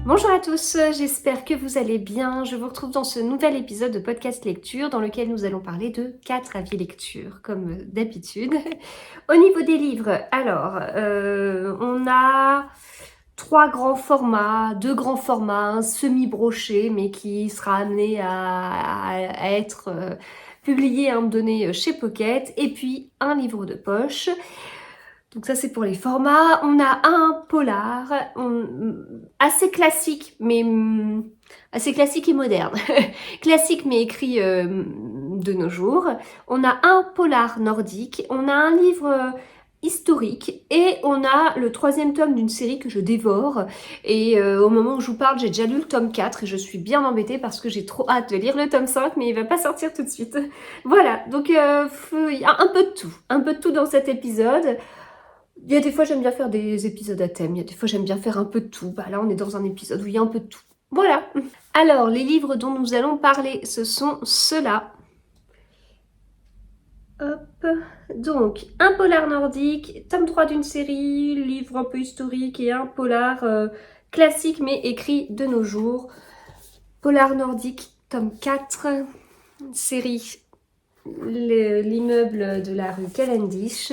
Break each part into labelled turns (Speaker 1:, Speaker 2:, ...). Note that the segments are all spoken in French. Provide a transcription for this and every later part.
Speaker 1: Bonjour à tous, j'espère que vous allez bien. Je vous retrouve dans ce nouvel épisode de podcast lecture dans lequel nous allons parler de 4 avis lecture, comme d'habitude. Au niveau des livres, alors, on a 3 grands formats, 2 grands formats, un semi-broché, mais qui sera amené à être publié à un moment donné chez Pocket, et puis un livre de poche. Donc ça c'est pour les formats. On a un polar assez classique, mais assez classique et moderne. Classique mais écrit de nos jours. On a un polar nordique. On a un livre historique et on a le 3e tome d'une série que je dévore. Et au moment où je vous parle, j'ai déjà lu le tome 4 et je suis bien embêtée parce que j'ai trop hâte de lire le tome 5, mais il va pas sortir tout de suite. Voilà, donc il y a un peu de tout. Un peu de tout dans cet épisode. Il y a des fois j'aime bien faire des épisodes à thème, il y a des fois j'aime bien faire un peu de tout. Bah là on est dans un épisode où il y a un peu de tout. Voilà. Alors les livres dont nous allons parler, ce sont ceux-là. Hop. Donc un polar nordique, tome 3 d'une série, livre un peu historique et un polar classique mais écrit de nos jours. Polar nordique, tome 4, série L'immeuble de la rue Cavendish.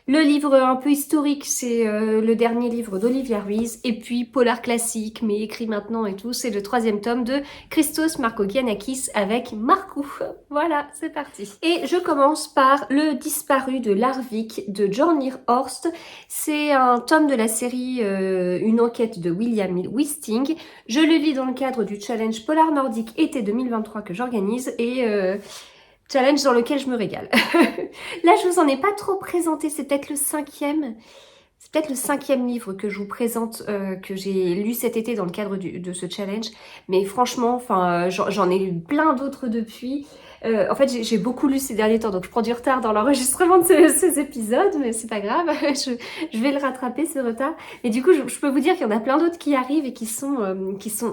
Speaker 1: Le livre un peu historique, c'est le dernier livre d'Olivia Ruiz. Et puis polar classique, mais écrit maintenant et tout, c'est le 3e tome de Christos Marcogiannakis avec Marcou. Voilà, c'est parti. Et je commence par Le disparu de Larvik de Jornir Horst. C'est un tome de la série Une enquête de William Wisting. Je le lis dans le cadre du challenge Polar Nordique été 2023 que j'organise et challenge dans lequel je me régale. Là, je vous en ai pas trop présenté, c'est peut-être le 5e. C'est peut-être le 5e livre que je vous présente, que j'ai lu cet été dans le cadre de ce challenge. Mais franchement, enfin, j'en ai lu plein d'autres depuis. En fait, j'ai beaucoup lu ces derniers temps, donc je prends du retard dans l'enregistrement de ces épisodes, mais c'est pas grave, je vais le rattraper, ce retard. Et du coup, je peux vous dire qu'il y en a plein d'autres qui arrivent et qui sont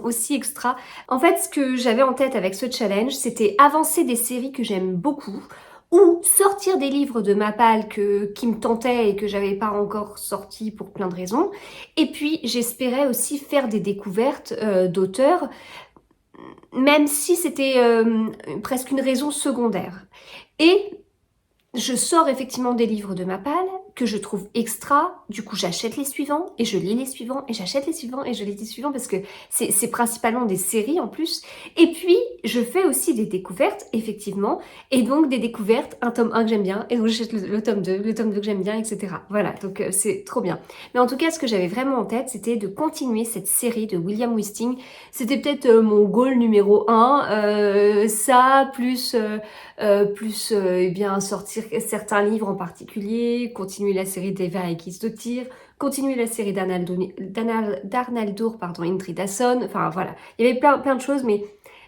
Speaker 1: aussi extra. En fait, ce que j'avais en tête avec ce challenge, c'était avancer des séries que j'aime beaucoup, ou sortir des livres de ma palle qui me tentaient et que j'avais pas encore sorti pour plein de raisons. Et puis j'espérais aussi faire des découvertes d'auteurs, même si c'était presque une raison secondaire. Et je sors effectivement des livres de ma palle que je trouve extra, du coup j'achète les suivants et je lis les suivants et j'achète les suivants et je lis les suivants parce que c'est principalement des séries en plus. Et puis je fais aussi des découvertes effectivement, et donc des découvertes, un tome 1 que j'aime bien et donc j'achète le tome 2, le tome 2 que j'aime bien, etc. Voilà, donc c'est trop bien. Mais en tout cas ce que j'avais vraiment en tête, c'était de continuer cette série de William Wisting. C'était peut-être mon goal numéro 1, ça plus eh bien sortir certains livres en particulier, continuer la série d'Eva et Kisdottir, continuer la série d'Arnaldur, Indridason, enfin voilà, il y avait plein de choses, mais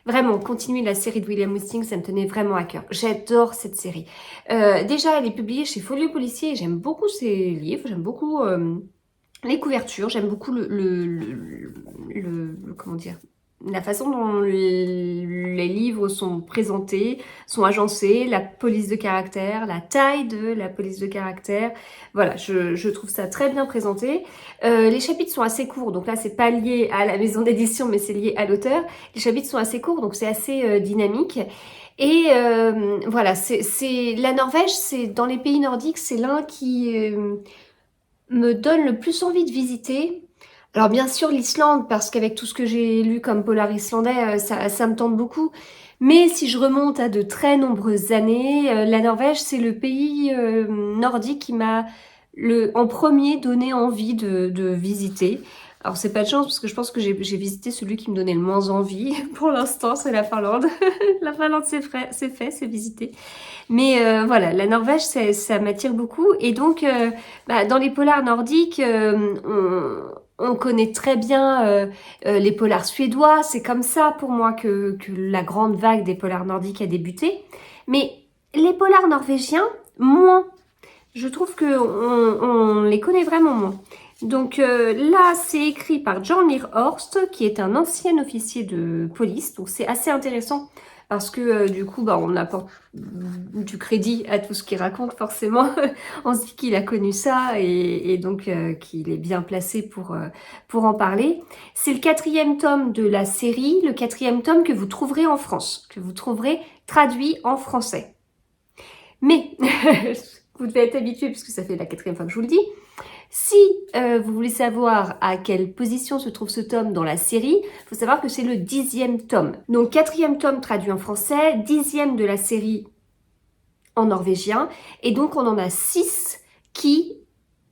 Speaker 1: vraiment, continuer la série de William Wisting, ça me tenait vraiment à cœur. J'adore cette série. Déjà, elle est publiée chez Folio Policier et j'aime beaucoup ses livres, j'aime beaucoup les couvertures, j'aime beaucoup comment dire, la façon dont les livres sont présentés, sont agencés, la police de caractère, la taille de la police de caractère. Voilà, je trouve ça très bien présenté. Les chapitres sont assez courts, donc là c'est pas lié à la maison d'édition, mais c'est lié à l'auteur. Les chapitres sont assez courts, donc c'est assez dynamique. Et voilà, c'est la Norvège, c'est dans les pays nordiques, c'est l'un qui me donne le plus envie de visiter. Alors bien sûr l'Islande, parce qu'avec tout ce que j'ai lu comme polar islandais, ça me tente beaucoup. Mais si je remonte à de très nombreuses années, la Norvège, c'est le pays nordique qui m'a en premier donné envie de visiter. Alors c'est pas de chance, parce que je pense que j'ai visité celui qui me donnait le moins envie. Pour l'instant, c'est la Finlande. La Finlande, c'est fait, c'est visité. Mais voilà, la Norvège, ça m'attire beaucoup. Et donc, dans les polars nordiques, on connaît très bien les polars suédois. C'est comme ça, pour moi, que la grande vague des polars nordiques a débuté. Mais les polars norvégiens, moins. Je trouve on les connaît vraiment moins. Donc là, c'est écrit par Jornir Horst, qui est un ancien officier de police. Donc c'est assez intéressant parce que du coup, on apporte du crédit à tout ce qu'il raconte forcément. On se dit qu'il a connu ça et donc qu'il est bien placé pour en parler. C'est le 4e tome de la série, le 4e tome que vous trouverez en France, que vous trouverez traduit en français. Mais, vous devez être habitué puisque ça fait la 4e fois que je vous le dis, si vous voulez savoir à quelle position se trouve ce tome dans la série, il faut savoir que c'est le 10e tome. Donc 4e tome traduit en français, 10e de la série en norvégien, et donc on en a 6 qui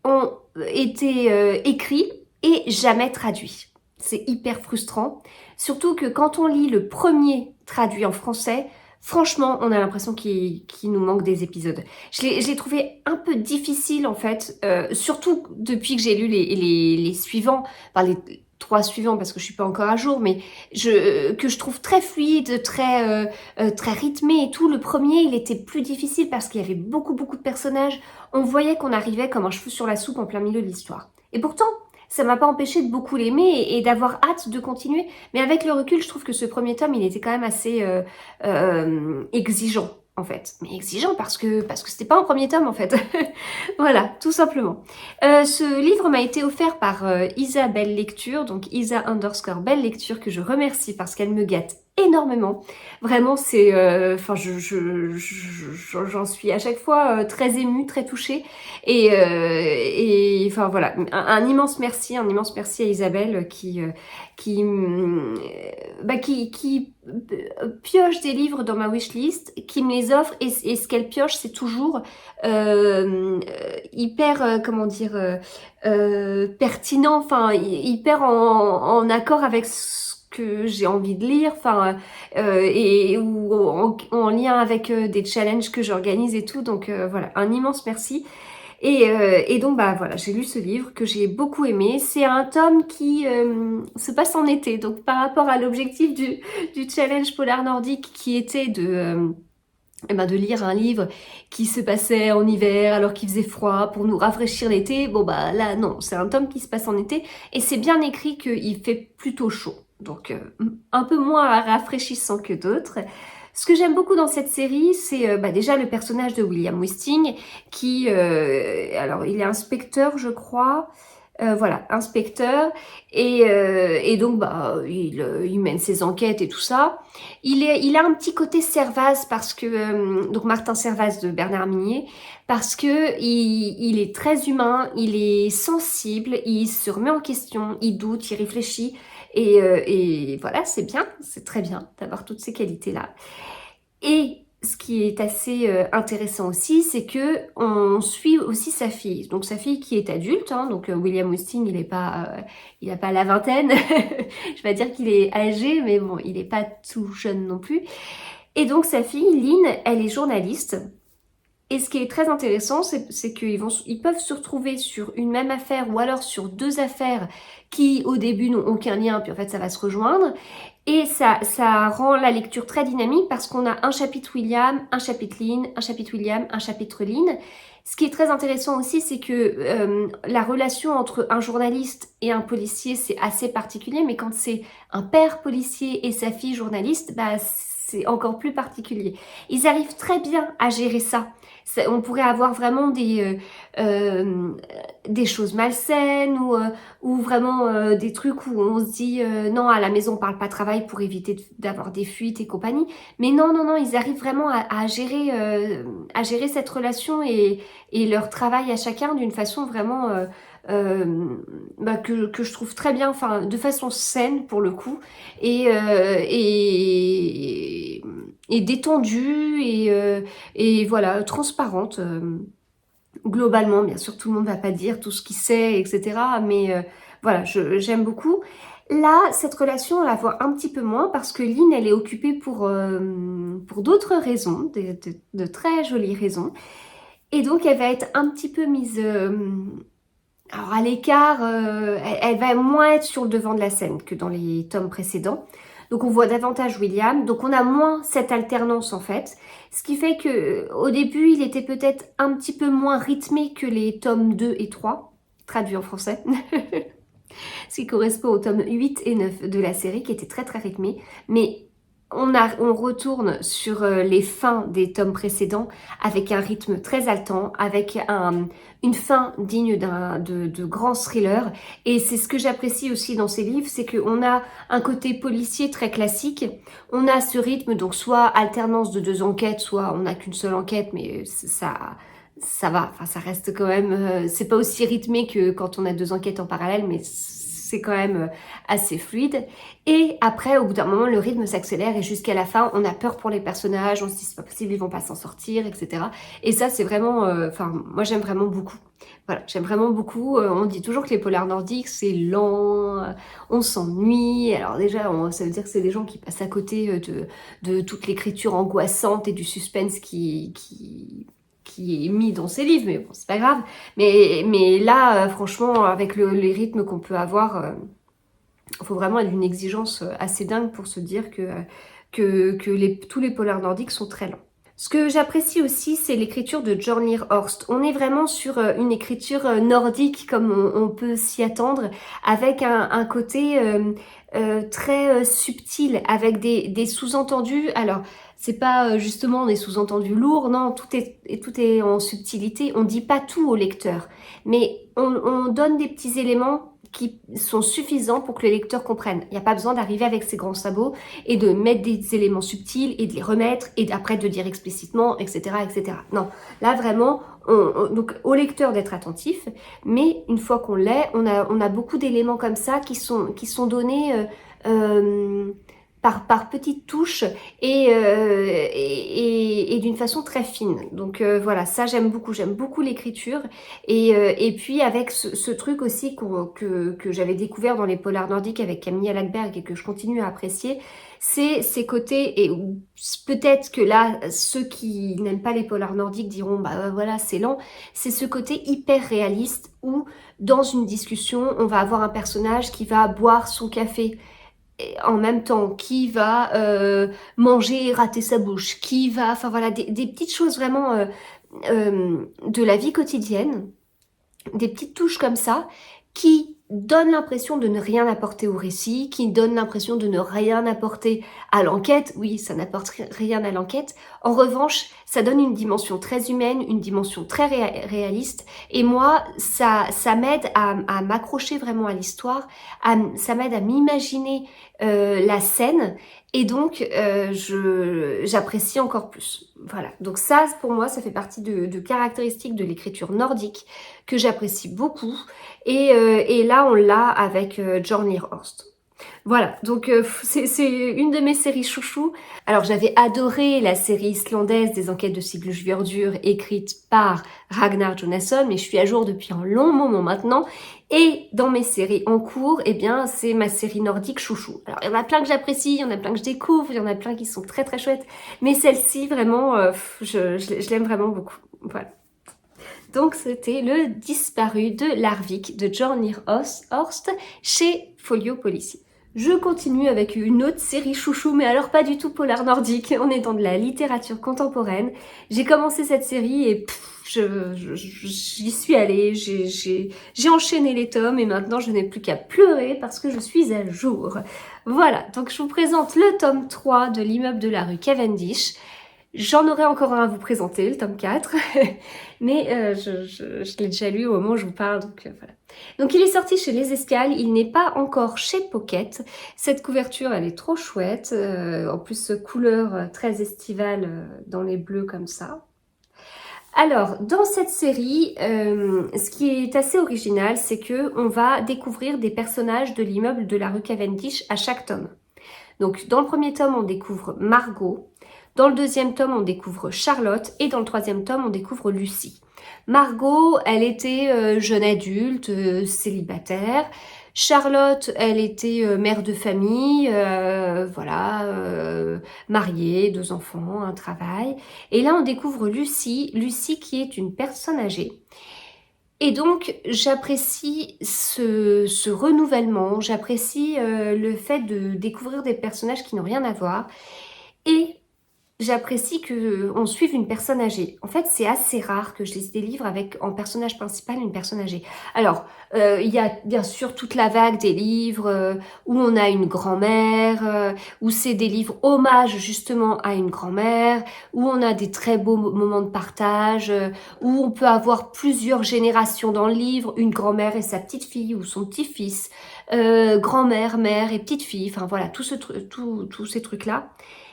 Speaker 1: ont été écrits et jamais traduits. C'est hyper frustrant, surtout que quand on lit le premier traduit en français, franchement, on a l'impression qu'il nous manque des épisodes. Je l'ai trouvé un peu difficile en fait, surtout depuis que j'ai lu les suivants, enfin les 3 suivants parce que je suis pas encore à jour, mais que je trouve très fluide, très rythmé et tout. Le premier, il était plus difficile parce qu'il y avait beaucoup de personnages. On voyait qu'on arrivait comme un cheveu sur la soupe en plein milieu de l'histoire. Et pourtant, ça m'a pas empêché de beaucoup l'aimer et d'avoir hâte de continuer. Mais avec le recul, je trouve que ce premier tome, il était quand même assez exigeant, en fait. Mais exigeant parce que c'était pas un premier tome, en fait. Voilà, tout simplement. Ce livre m'a été offert par Isa Belle Lecture, donc Isa_Belle Lecture, que je remercie parce qu'elle me gâte énormément. Vraiment, c'est, enfin, j'en suis à chaque fois très émue, très touchée. Et enfin voilà, un immense merci à Isabelle qui pioche des livres dans ma wishlist, qui me les offre et ce qu'elle pioche, c'est toujours hyper, comment dire, pertinent, enfin hyper en accord avec ce que j'ai envie de lire, enfin ou en lien avec des challenges que j'organise et tout. Donc voilà, un immense merci. Et donc voilà, j'ai lu ce livre que j'ai beaucoup aimé. C'est un tome qui se passe en été, donc par rapport à l'objectif du challenge polar nordique qui était de lire un livre qui se passait en hiver alors qu'il faisait froid pour nous rafraîchir l'été. Bon là non, c'est un tome qui se passe en été et c'est bien écrit qu'il fait plutôt chaud. Donc un peu moins rafraîchissant que d'autres. Ce que j'aime beaucoup dans cette série, c'est déjà le personnage de William Wisting qui, alors il est inspecteur je crois, voilà, inspecteur, et donc il mène ses enquêtes et tout ça. Il a un petit côté Servaz parce que, donc Martin Servaz de Bernard Minier, parce que il est très humain, il est sensible, il se remet en question, il doute, il réfléchit, et voilà, c'est bien, c'est très bien d'avoir toutes ces qualités-là. Et ce qui est assez intéressant aussi, c'est que on suit aussi sa fille. Donc sa fille qui est adulte, hein, donc William Wisting, il a pas la vingtaine. Je vais pas dire qu'il est âgé, mais bon, il est pas tout jeune non plus. Et donc sa fille, Lynn, elle est journaliste. Et ce qui est très intéressant, c'est qu'ils peuvent se retrouver sur une même affaire ou alors sur 2 affaires qui au début n'ont aucun lien, puis en fait ça va se rejoindre. Et ça rend la lecture très dynamique parce qu'on a un chapitre William, un chapitre Lynn, un chapitre William, un chapitre Lynn. Ce qui est très intéressant aussi, c'est que la relation entre un journaliste et un policier, c'est assez particulier, mais quand c'est un père policier et sa fille journaliste, c'est encore plus particulier. Ils arrivent très bien à gérer ça. On pourrait avoir vraiment des choses malsaines ou vraiment des trucs où on se dit non, à la maison on parle pas travail pour éviter d'avoir des fuites et compagnie. Mais non, ils arrivent vraiment à gérer cette relation et leur travail à chacun d'une façon vraiment que je trouve très bien, enfin de façon saine pour le coup et détendue et voilà, transparente. Globalement, bien sûr, tout le monde ne va pas dire tout ce qu'il sait, etc. Mais voilà, j'aime beaucoup. Là, cette relation, on la voit un petit peu moins parce que Lynn, elle est occupée pour d'autres raisons, de très jolies raisons. Et donc, elle va être un petit peu mise alors à l'écart. Elle va moins être sur le devant de la scène que dans les tomes précédents. Donc on voit davantage William, donc on a moins cette alternance en fait. Ce qui fait que au début, il était peut-être un petit peu moins rythmé que les tomes 2 et 3, traduits en français. Ce qui correspond aux tomes 8 et 9 de la série, qui étaient très rythmés. Mais on retourne sur les fins des tomes précédents avec un rythme très haletant, avec une fin digne de grands thrillers. Et c'est ce que j'apprécie aussi dans ces livres, c'est qu'on a un côté policier très classique, on a ce rythme, donc soit alternance de 2 enquêtes, soit on n'a qu'une seule enquête, mais ça va, enfin ça reste quand même, c'est pas aussi rythmé que quand on a 2 enquêtes en parallèle, mais c'est quand même assez fluide. Et après, au bout d'un moment, le rythme s'accélère et jusqu'à la fin, on a peur pour les personnages, on se dit c'est pas possible, ils vont pas s'en sortir, etc. Et ça, c'est vraiment, enfin, moi j'aime vraiment beaucoup. Voilà, j'aime vraiment beaucoup. On dit toujours que les polars nordiques, c'est lent, on s'ennuie. Alors déjà, ça veut dire que c'est des gens qui passent à côté de toute l'écriture angoissante et du suspense qui est mis dans ces livres, mais bon, c'est pas grave. Mais là, franchement, avec les rythmes qu'on peut avoir, il faut vraiment être d'une exigence assez dingue pour se dire que tous les polars nordiques sont très lents. Ce que j'apprécie aussi, c'est l'écriture de Jornir Horst. On est vraiment sur une écriture nordique comme on peut s'y attendre, avec un côté très subtil, avec des sous-entendus. Alors, c'est pas justement des sous-entendus lourds, non, tout est en subtilité. On dit pas tout au lecteur, mais on donne des petits éléments qui sont suffisants pour que le lecteur comprenne. Il n'y a pas besoin d'arriver avec ses grands sabots et de mettre des éléments subtils et de les remettre et après de dire explicitement, etc., etc. Non, là vraiment, donc au lecteur d'être attentif, mais une fois qu'on l'est, on a beaucoup d'éléments comme ça qui sont donnés par petites touches et d'une façon très fine. Donc voilà, ça j'aime beaucoup l'écriture et puis avec ce truc aussi que j'avais découvert dans les polars nordiques avec Camilla Lackberg et que je continue à apprécier, c'est ces côtés, et peut-être que là, ceux qui n'aiment pas les polars nordiques diront bah voilà c'est lent, c'est ce côté hyper réaliste où dans une discussion, on va avoir un personnage qui va boire son café en même temps, qui va manger et rater sa bouche, qui va, enfin voilà, des petites choses vraiment de la vie quotidienne, des petites touches comme ça, qui donnent l'impression de ne rien apporter au récit, qui donnent l'impression de ne rien apporter à l'enquête. Oui, ça n'apporte rien à l'enquête. En revanche, ça donne une dimension très humaine, une dimension très réaliste. Et moi, ça m'aide à m'accrocher vraiment à l'histoire, ça m'aide à m'imaginer la scène. Et donc, j'apprécie encore plus. Voilà. Donc ça, pour moi, ça fait partie de caractéristiques de l'écriture nordique que j'apprécie beaucoup. Et là, on l'a avec Jornir Horst. Voilà, donc c'est une de mes séries chouchous. Alors j'avais adoré la série islandaise des enquêtes de Siglufjörður écrite par Ragnar Jonasson, mais je suis à jour depuis un long moment maintenant. Et dans mes séries en cours, eh bien c'est ma série nordique chouchou. Alors il y en a plein que j'apprécie, il y en a plein que je découvre, il y en a plein qui sont très très chouettes, mais celle-ci vraiment, je l'aime vraiment beaucoup. Voilà. Donc c'était Le Disparu de Larvik de Jornir Horst chez Folio Policy. Je continue avec une autre série chouchou, mais alors pas du tout polar nordique, on est dans de la littérature contemporaine. J'ai commencé cette série et j'y suis allée, j'ai enchaîné les tomes et maintenant je n'ai plus qu'à pleurer parce que je suis à jour. Voilà, donc je vous présente le tome 3 de L'immeuble de la rue Cavendish. J'en aurai encore un à vous présenter, le tome 4, mais je l'ai déjà lu au moment où je vous parle, donc voilà. Donc il est sorti chez Les Escales, il n'est pas encore chez Pocket. Cette couverture, elle est trop chouette, en plus couleur très estivale dans les bleus comme ça. Alors, dans cette série, ce qui est assez original, c'est que on va découvrir des personnages de l'immeuble de la rue Cavendish à chaque tome. Donc dans le premier tome, on découvre Margot. Dans le deuxième tome, on découvre Charlotte et dans le troisième tome, on découvre Lucie. Margot, elle était jeune adulte, célibataire. Charlotte, elle était mère de famille, voilà, mariée, 2 enfants, un travail. Et là, on découvre Lucie, Lucie qui est une personne âgée. Et donc, j'apprécie ce renouvellement, j'apprécie le fait de découvrir des personnages qui n'ont rien à voir. Et j'apprécie que on suive une personne âgée. En fait, c'est assez rare que je lise des livres avec en personnage principal une personne âgée. Alors, il y a bien sûr toute la vague des livres où on a une grand-mère, où c'est des livres hommage justement à une grand-mère, où on a des très beaux moments de partage, où on peut avoir plusieurs générations dans le livre, une grand-mère et sa petite-fille ou son petit-fils, grand-mère, mère et petite-fille, enfin voilà, tous ces trucs-là.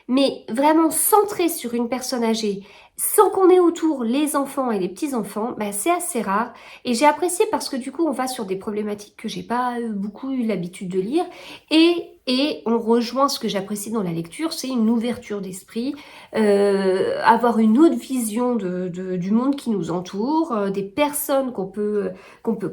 Speaker 1: Mais vraiment centré sur une personne âgée, sans qu'on ait autour les enfants et les petits-enfants, bah, c'est assez rare. Et j'ai apprécié parce que du coup, on va sur des problématiques que j'ai pas beaucoup eu l'habitude de lire. Et on rejoint ce que j'apprécie dans la lecture, c'est une ouverture d'esprit, avoir une autre vision du monde qui nous entoure, des personnes qu'on peut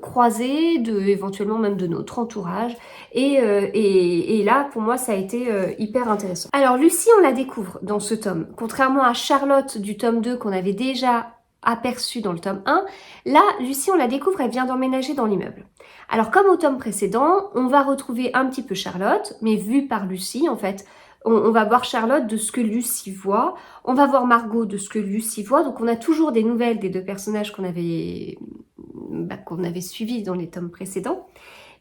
Speaker 1: croiser, éventuellement même de notre entourage. Et là, pour moi, ça a été hyper intéressant. Alors, Lucie, on la découvre dans ce tome. Contrairement à Charlotte du tome 2 qu'on avait déjà aperçu dans le tome 1, là, Lucie, on la découvre, elle vient d'emménager dans l'immeuble. Alors, comme au tome précédent, on va retrouver un petit peu Charlotte, mais vue par Lucie, en fait. On va voir Charlotte de ce que Lucie voit, on va voir Margot de ce que Lucie voit, donc on a toujours des nouvelles des deux personnages qu'on avait suivis dans les tomes précédents.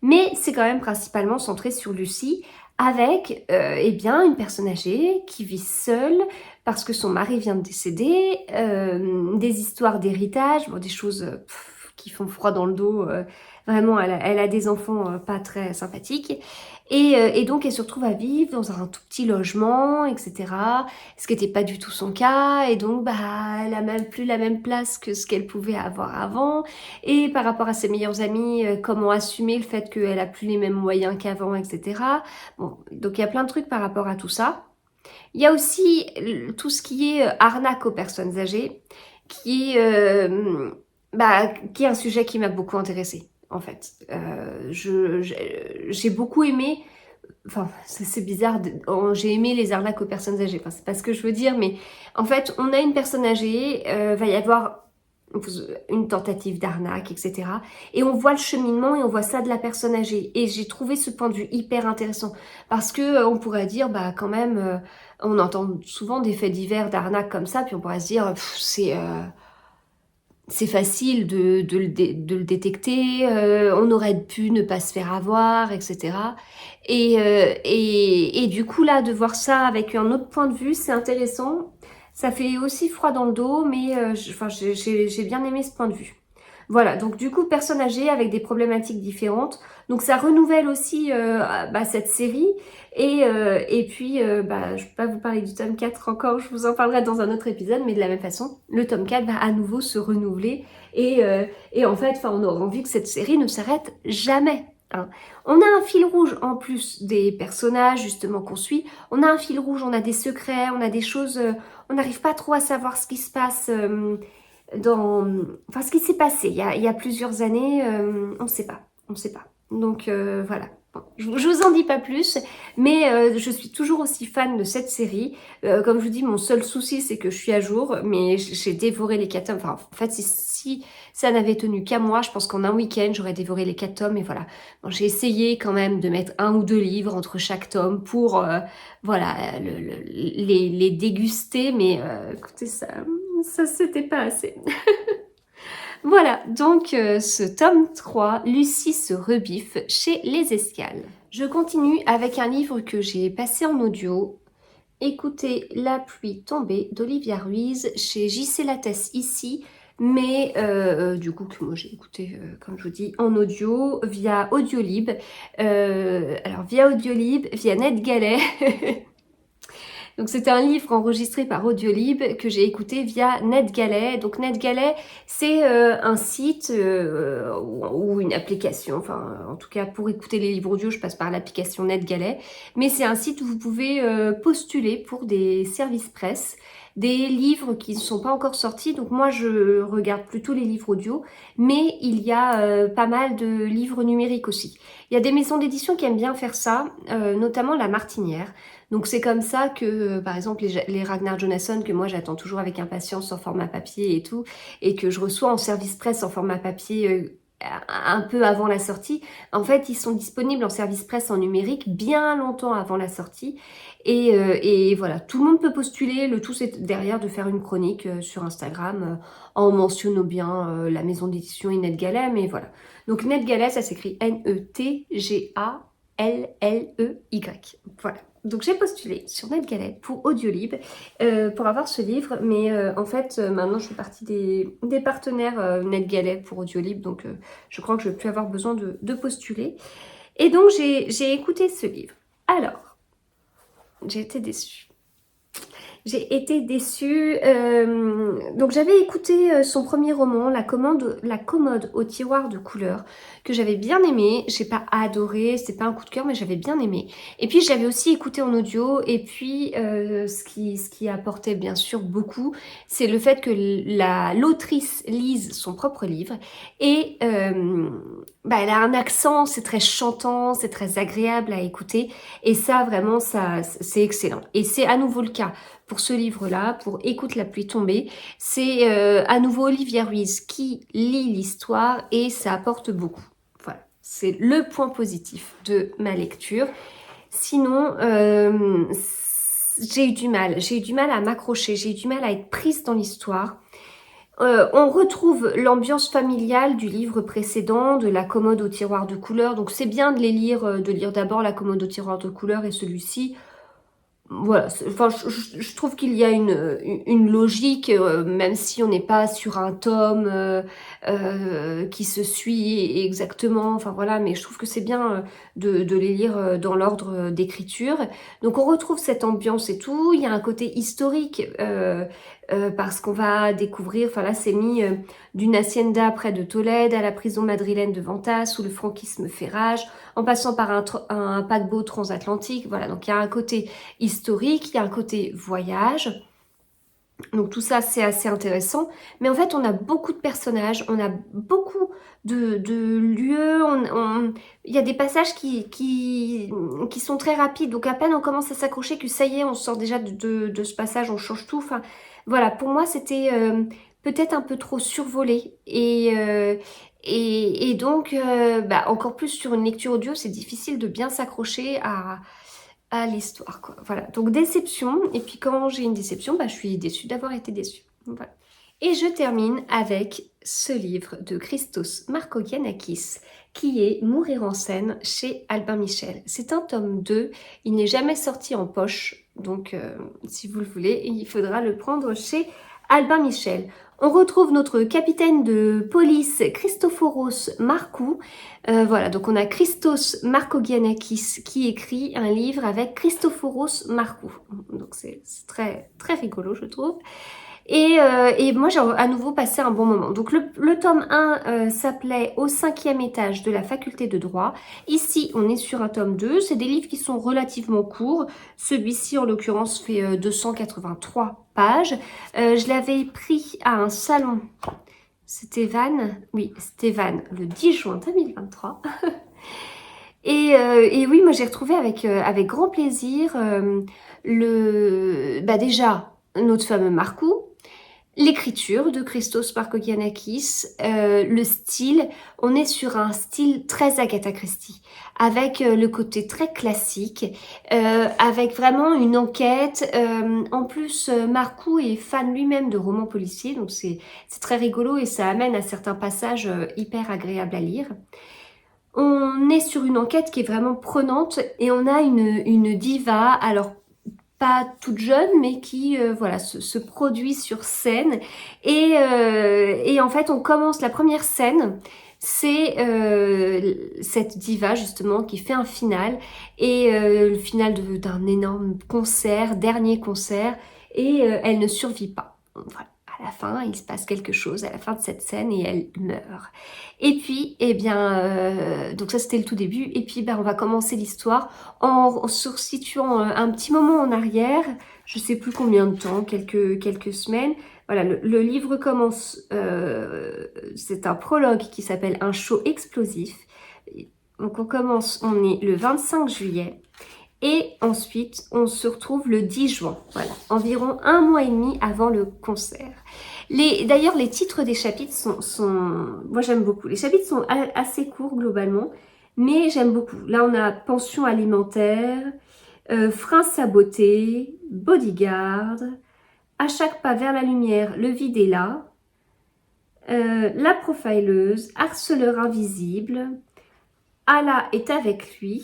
Speaker 1: Mais c'est quand même principalement centré sur Lucie, avec eh bien une personne âgée qui vit seule parce que son mari vient de décéder, des histoires d'héritage, bon, des choses qui font froid dans le dos. Vraiment, elle a des enfants pas très sympathiques. Et donc, elle se retrouve à vivre dans un tout petit logement, etc. Ce qui n'était pas du tout son cas. Et donc, bah, elle a même plus la même place que ce qu'elle pouvait avoir avant. Et par rapport à ses meilleurs amis, comment assumer le fait qu'elle a plus les mêmes moyens qu'avant, etc. Bon, donc il y a plein de trucs par rapport à tout ça. Il y a aussi tout ce qui est arnaque aux personnes âgées, qui est un sujet qui m'a beaucoup intéressée, en fait. J'ai beaucoup aimé, enfin, c'est bizarre, j'ai aimé les arnaques aux personnes âgées, enfin, c'est pas ce que je veux dire, mais en fait, on a une personne âgée, va y avoir une tentative d'arnaque, etc. Et on voit le cheminement et on voit ça de la personne âgée. Et j'ai trouvé ce point de vue hyper intéressant parce que on pourrait dire, bah quand même, on entend souvent des faits divers d'arnaque comme ça, puis on pourrait se dire, c'est facile de le détecter, on aurait pu ne pas se faire avoir, etc. Et du coup là, de voir ça avec un autre point de vue, c'est intéressant. Ça fait aussi froid dans le dos, mais j'ai bien aimé ce point de vue. Voilà, donc du coup, personne âgée avec des problématiques différentes. Donc ça renouvelle aussi cette série. Et puis, je ne vais pas vous parler du tome 4 encore, je vous en parlerai dans un autre épisode, mais de la même façon, le tome 4 va à nouveau se renouveler. Et en fait, on aura envie que cette série ne s'arrête jamais. Hein. On a un fil rouge en plus des personnages justement qu'on suit. On a un fil rouge, on a des secrets, on a des choses... on n'arrive pas trop à savoir ce qui se passe... ce qui s'est passé il y a plusieurs années, on ne sait pas, Donc voilà, bon, je vous en dis pas plus, mais je suis toujours aussi fan de cette série. Comme je vous dis, mon seul souci c'est que je suis à jour, mais j'ai dévoré les 4 tomes. Enfin, en fait, si ça n'avait tenu qu'à moi, je pense qu'en un week-end j'aurais dévoré les 4 tomes. Et voilà, bon, j'ai essayé quand même de mettre 1 ou 2 livres entre chaque tome pour les déguster, mais écoutez, ça c'était pas assez. Voilà, donc ce tome 3, Lucie se rebiffe chez Les Escales. Je continue avec un livre que j'ai passé en audio. Écoutez La pluie tombée d'Olivia Ruiz chez JC Lattès ici, mais du coup que moi j'ai écouté, comme je vous dis, en audio via Audiolib. Alors via Audiolib, via NetGalley. Donc c'était un livre enregistré par Audiolib que j'ai écouté via NetGalley. Donc NetGalley, c'est un site ou une application. Enfin, en tout cas, pour écouter les livres audio, je passe par l'application NetGalley. Mais c'est un site où vous pouvez postuler pour des services presse, des livres qui ne sont pas encore sortis. Donc moi, je regarde plutôt les livres audio, mais il y a pas mal de livres numériques aussi. Il y a des maisons d'édition qui aiment bien faire ça, notamment La Martinière. Donc c'est comme ça que, par exemple, les Ragnar Jonasson, que moi j'attends toujours avec impatience en format papier et tout, et que je reçois en service presse en format papier un peu avant la sortie. En fait, ils sont disponibles en service presse en numérique bien longtemps avant la sortie. Et voilà, tout le monde peut postuler. Le tout, c'est derrière de faire une chronique sur Instagram en mentionnant bien la maison d'édition et NetGalley. Mais voilà. Donc NetGalley, ça s'écrit Netgaley. Voilà. Donc j'ai postulé sur NetGalley pour Audiolib pour avoir ce livre, mais en fait maintenant je fais partie des partenaires NetGalley pour Audiolib, donc je crois que je ne vais plus avoir besoin de postuler. Et donc j'ai écouté ce livre. Alors, j'ai été déçue. J'ai été déçue. Donc j'avais écouté son premier roman, La commode au tiroir de couleurs, que j'avais bien aimé. J'ai pas adoré, c'était pas un coup de cœur, mais j'avais bien aimé. Et puis je l'avais aussi écouté en audio. Et puis ce qui apportait bien sûr beaucoup, c'est le fait que l'autrice lise son propre livre. Et elle a un accent, c'est très chantant, c'est très agréable à écouter. Et ça vraiment, c'est excellent. Et c'est à nouveau le cas pour ce livre-là, pour Écoute la pluie tomber. C'est à nouveau Olivia Ruiz qui lit l'histoire et ça apporte beaucoup. Voilà, c'est le point positif de ma lecture. Sinon, j'ai eu du mal à m'accrocher, j'ai eu du mal à être prise dans l'histoire. On retrouve l'ambiance familiale du livre précédent, de La commode au tiroir de couleurs. Donc c'est bien de lire d'abord La commode au tiroir de couleurs et celui-ci. Voilà, enfin, je trouve qu'il y a une logique, même si on n'est pas sur un tome qui se suit exactement, enfin voilà, mais je trouve que c'est bien de les lire dans l'ordre d'écriture. Donc on retrouve cette ambiance et tout, il y a un côté historique, parce qu'on va découvrir, enfin là c'est mis d'une hacienda près de Tolède à la prison madrilène de Ventas où le franquisme fait rage, en passant par un paquebot transatlantique. Voilà, donc il y a un côté historique, il y a un côté voyage. Donc tout ça, c'est assez intéressant. Mais en fait, on a beaucoup de personnages, on a beaucoup de lieux. Il y a des passages qui sont très rapides. Donc à peine on commence à s'accrocher que ça y est, on sort déjà de ce passage, on change tout. Enfin, voilà, pour moi, c'était peut-être un peu trop survolé. Et donc, encore plus sur une lecture audio, c'est difficile de bien s'accrocher à l'histoire, quoi. Voilà, donc déception. Et puis quand j'ai une déception, je suis déçue d'avoir été déçue. Voilà. Et je termine avec ce livre de Christos Markogiannakis qui est Mourir en scène chez Albin Michel. C'est un tome 2, il n'est jamais sorti en poche, donc si vous le voulez, il faudra le prendre chez Albin Michel. On retrouve notre capitaine de police Christophoros Markou. Voilà, donc on a Christos Markogiannakis qui écrit un livre avec Christophoros Markou. Donc c'est très, très rigolo, je trouve. Et moi, j'ai à nouveau passé un bon moment. Donc, le tome 1 s'appelait Au 5e étage de la faculté de droit. Ici, on est sur un tome 2. C'est des livres qui sont relativement courts. Celui-ci, en l'occurrence, fait 283 pages. Je l'avais pris à un salon. C'était Vannes. Oui, c'était Vannes, le 10 juin 2023. Et oui, moi, j'ai retrouvé avec grand plaisir déjà notre fameux Markou. L'écriture de Christos Markogiannakis, le style, on est sur un style très Agatha Christie, avec le côté très classique, avec vraiment une enquête. En plus, Markou est fan lui-même de romans policiers, donc c'est très rigolo et ça amène à certains passages hyper agréables à lire. On est sur une enquête qui est vraiment prenante et on a une diva, alors pas toute jeune, mais qui se produit sur scène. Et en fait, on commence la première scène, c'est cette diva justement qui fait un final, et le final d'un énorme concert, dernier concert, et elle ne survit pas. Voilà. À la fin, il se passe quelque chose à la fin de cette scène et elle meurt. Et puis, donc ça c'était le tout début. Et puis, on va commencer l'histoire en se situant un petit moment en arrière. Je sais plus combien de temps, quelques semaines. Voilà, le livre commence. C'est un prologue qui s'appelle Un show explosif. Donc on est le 25 juillet. Et ensuite, on se retrouve le 10 juin, voilà, environ un mois et demi avant le concert. D'ailleurs, les titres des chapitres moi j'aime beaucoup. Les chapitres sont assez courts globalement, mais j'aime beaucoup. Là, on a pension alimentaire, frein saboté, bodyguard, à chaque pas vers la lumière, le vide est là, la profileuse, harceleur invisible, Allah est avec lui,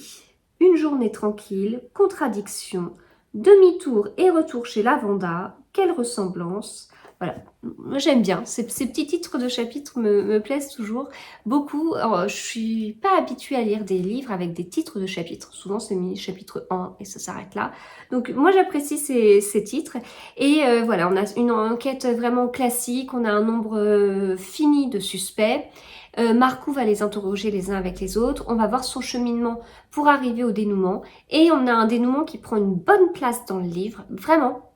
Speaker 1: une journée tranquille, contradiction, demi-tour et retour chez la Vanda, quelle ressemblance. Voilà, moi j'aime bien, ces petits titres de chapitres me plaisent toujours beaucoup. Alors, je suis pas habituée à lire des livres avec des titres de chapitres, souvent c'est mis chapitre 1 et ça s'arrête là. Donc moi j'apprécie ces titres et voilà, on a une enquête vraiment classique, on a un nombre fini de suspects. Marcou va les interroger les uns avec les autres, on va voir son cheminement pour arriver au dénouement et on a un dénouement qui prend une bonne place dans le livre, vraiment.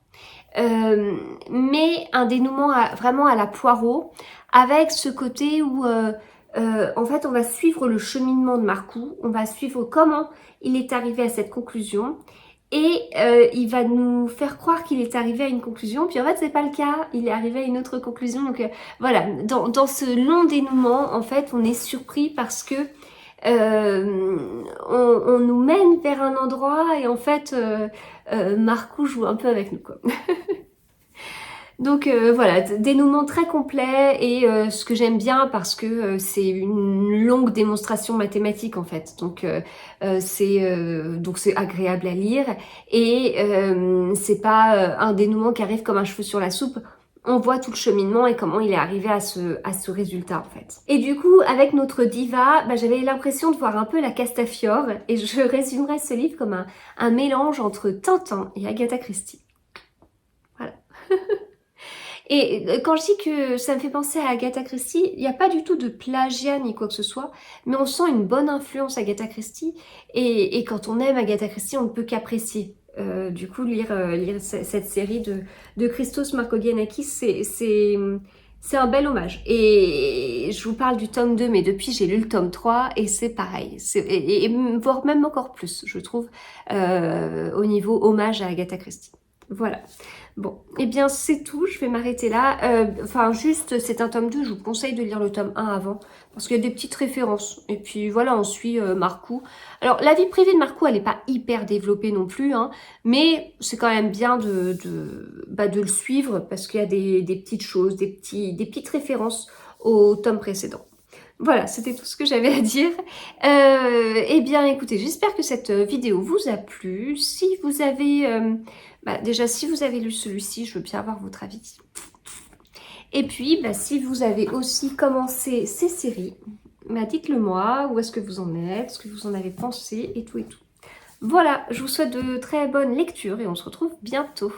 Speaker 1: Mais un dénouement vraiment à la Poirot, avec ce côté où en fait on va suivre le cheminement de Marcou, on va suivre comment il est arrivé à cette conclusion et il va nous faire croire qu'il est arrivé à une conclusion, puis en fait c'est pas le cas, il est arrivé à une autre conclusion. Donc voilà, dans ce long dénouement en fait on est surpris parce que on nous mène vers un endroit et en fait Marcou joue un peu avec nous quoi. Donc voilà, dénouement très complet et ce que j'aime bien parce que c'est une longue démonstration mathématique en fait. Donc c'est agréable à lire et c'est pas un dénouement qui arrive comme un cheveu sur la soupe. On voit tout le cheminement et comment il est arrivé à ce résultat en fait. Et du coup, avec notre diva, j'avais l'impression de voir un peu la Castafiore et je résumerais ce livre comme un mélange entre Tintin et Agatha Christie. Voilà. Et quand je dis que ça me fait penser à Agatha Christie, il n'y a pas du tout de plagiat ni quoi que ce soit, mais on sent une bonne influence Agatha Christie, et quand on aime Agatha Christie, on ne peut qu'apprécier. Du coup, lire cette série de Christos Marcogiannakis, c'est un bel hommage. Et je vous parle du tome 2, mais depuis j'ai lu le tome 3, et c'est pareil, et voire même encore plus, je trouve, au niveau hommage à Agatha Christie. Voilà. Bon, eh bien c'est tout, je vais m'arrêter là. Enfin juste, c'est un tome 2, je vous conseille de lire le tome 1 avant, parce qu'il y a des petites références. Et puis voilà, on suit Marcou. Alors la vie privée de Marcou, elle n'est pas hyper développée non plus, hein, mais c'est quand même bien de le suivre, parce qu'il y a des petites choses, des petites références au tome précédent. Voilà, c'était tout ce que j'avais à dire. Eh bien, écoutez, j'espère que cette vidéo vous a plu. Si vous avez... déjà, si vous avez lu celui-ci, je veux bien avoir votre avis. Et puis, si vous avez aussi commencé ces séries, dites-le moi. Où est-ce que vous en êtes? Ce que vous en avez pensé et tout et tout. Voilà, je vous souhaite de très bonnes lectures et on se retrouve bientôt.